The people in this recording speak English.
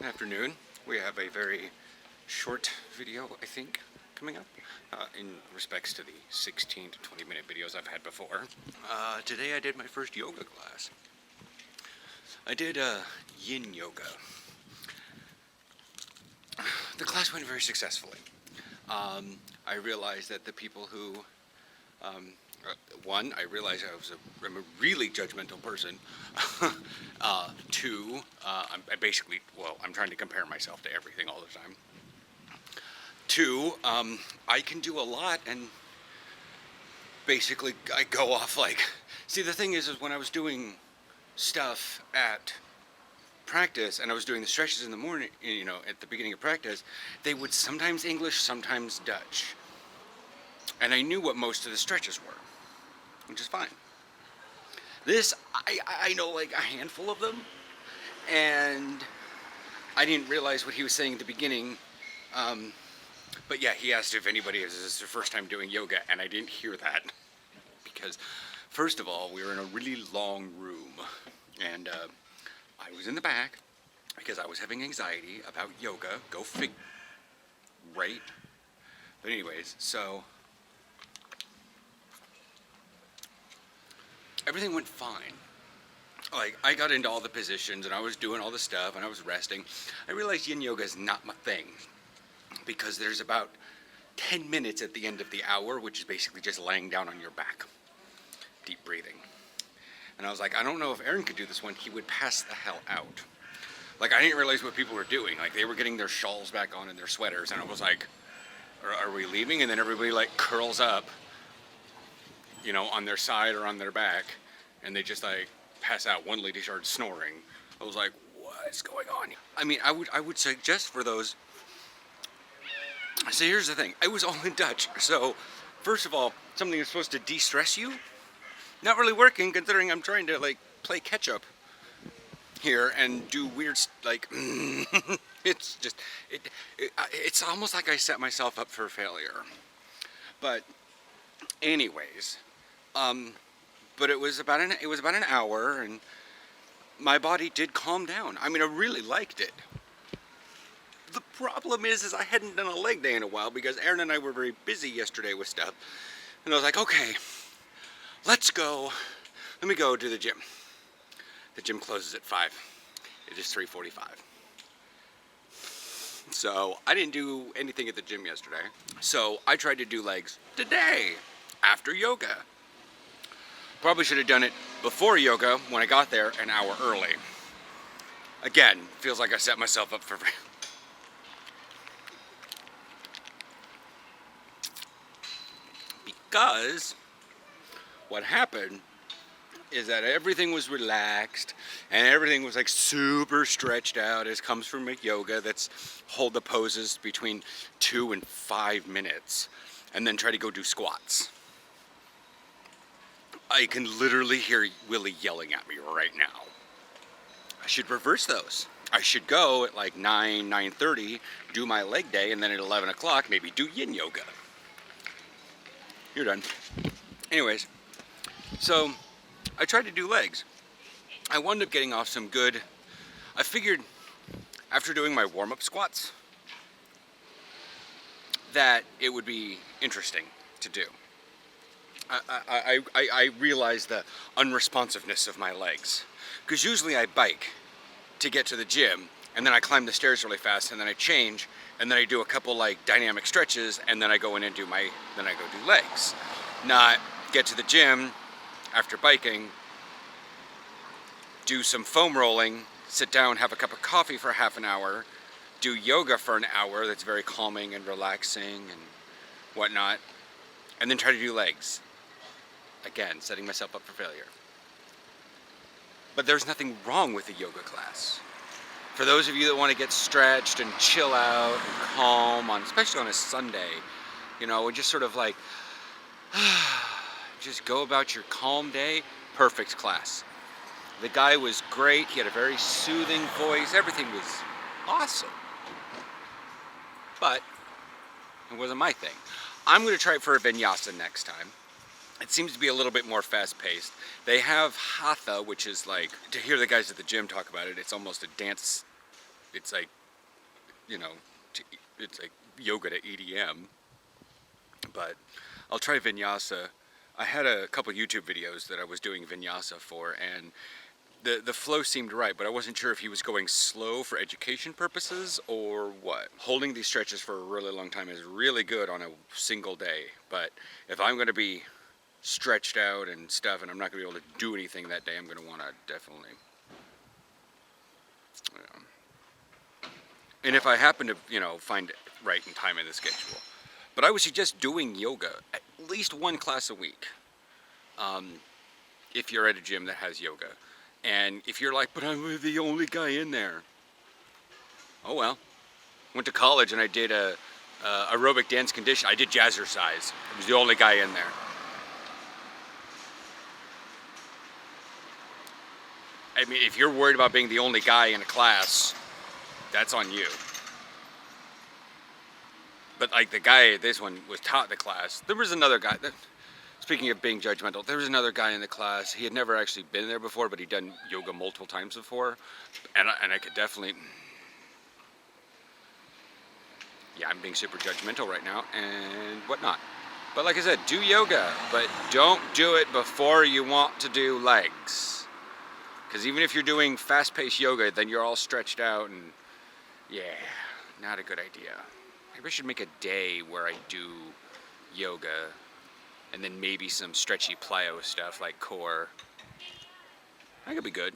afternoon. We have a very short video, I think, coming up in respects to the 16 to 20 minute videos I've had before. Today I did my first yoga class. I did yin yoga. The class went very successfully. I realized that the people who one, I realized I'm a really judgmental person. Two, I'm trying to compare myself to everything all the time. Two, I can do a lot, and basically I go off like, see, the thing is when I was doing stuff at practice and I was doing the stretches in the morning, at the beginning of practice, they would sometimes English, sometimes Dutch. And I knew what most of the stretches were, which is fine. This, I know like a handful of them, and I didn't realize what he was saying at the beginning. But yeah, he asked if anybody is their first time doing yoga, and I didn't hear that. Because, first of all, we were in a really long room, and I was in the back because I was having anxiety about yoga. Go fig... right? But anyways, so... everything went fine. Like, I got into all the positions, and I was doing all the stuff, and I was resting. I realized yin yoga is not my thing, because there's about 10 minutes at the end of the hour, which is basically just laying down on your back. Deep breathing. And I was like, I don't know if Aaron could do this one. He would pass the hell out. Like, I didn't realize what people were doing. Like, they were getting their shawls back on and their sweaters, and I was like, are we leaving? And then everybody, like, curls up, on their side or on their back, and they just, like, pass out. One lady started snoring. I was like, what's going on? I mean, I would suggest for those... So here's the thing. I was all in Dutch. So, first of all, something that's supposed to de-stress you, not really working, considering I'm trying to, like, play catch-up here and do weird, like, it's just, it's almost like I set myself up for failure. But, anyways, but it was about an hour, and my body did calm down. I mean, I really liked it. The problem is I hadn't done a leg day in a while because Aaron and I were very busy yesterday with stuff. And I was like, okay, let's go. Let me go to the gym. The gym closes at 5. It is 3:45. So I didn't do anything at the gym yesterday. So I tried to do legs today after yoga. Probably should have done it before yoga when I got there an hour early. Again, feels like I set myself up for... Because what happened is that everything was relaxed and everything was like super stretched out, as comes from yoga. That's hold the poses between 2 and 5 minutes and then try to go do squats. I can literally hear Willie yelling at me right now. I should reverse those. I should go at like 9:30, do my leg day, and then at 11 o'clock maybe do yin yoga. You're done. Anyways, so I tried to do legs. I wound up getting off some good... I figured after doing my warm-up squats that it would be interesting to do. I realized the unresponsiveness of my legs. Because usually I bike to get to the gym, and then I climb the stairs really fast, and then I change, and then I do a couple like dynamic stretches, and then I go in and do legs. Not get to the gym after biking, do some foam rolling, sit down, have a cup of coffee for half an hour, do yoga for an hour that's very calming and relaxing and whatnot, and then try to do legs. Again, setting myself up for failure. But there's nothing wrong with a yoga class. For those of you that want to get stretched and chill out and calm, especially on a Sunday, and just sort of like, just go about your calm day, perfect class. The guy was great. He had a very soothing voice. Everything was awesome. But it wasn't my thing. I'm going to try it for a vinyasa next time. It seems to be a little bit more fast-paced. They have hatha, which is like, to hear the guys at the gym talk about it, it's almost a dance it's like, you know, it's like yoga to EDM. But I'll try vinyasa. I had a couple YouTube videos that I was doing vinyasa for, and the flow seemed right, but I wasn't sure if he was going slow for education purposes or what. Holding these stretches for a really long time is really good on a single day, but if I'm going to be stretched out and stuff and I'm not going to be able to do anything that day, I'm going to want to definitely... And if I happen to, find it right in time in the schedule. But I would suggest doing yoga at least one class a week. If you're at a gym that has yoga. And if you're like, but I'm the only guy in there. Oh well. Went to college and I did a aerobic dance condition. I did jazzercise. I was the only guy in there. I mean, if you're worried about being the only guy in a class, that's on you. But like the guy, this one was taught the class. There was another guy. Speaking of being judgmental, there was another guy in the class. He had never actually been there before, but he'd done yoga multiple times before. And I could definitely... Yeah, I'm being super judgmental right now and whatnot. But like I said, do yoga, but don't do it before you want to do legs. Because even if you're doing fast-paced yoga, then you're all stretched out and... Yeah, not a good idea. Maybe I should make a day where I do yoga and then maybe some stretchy plyo stuff like core. That could be good.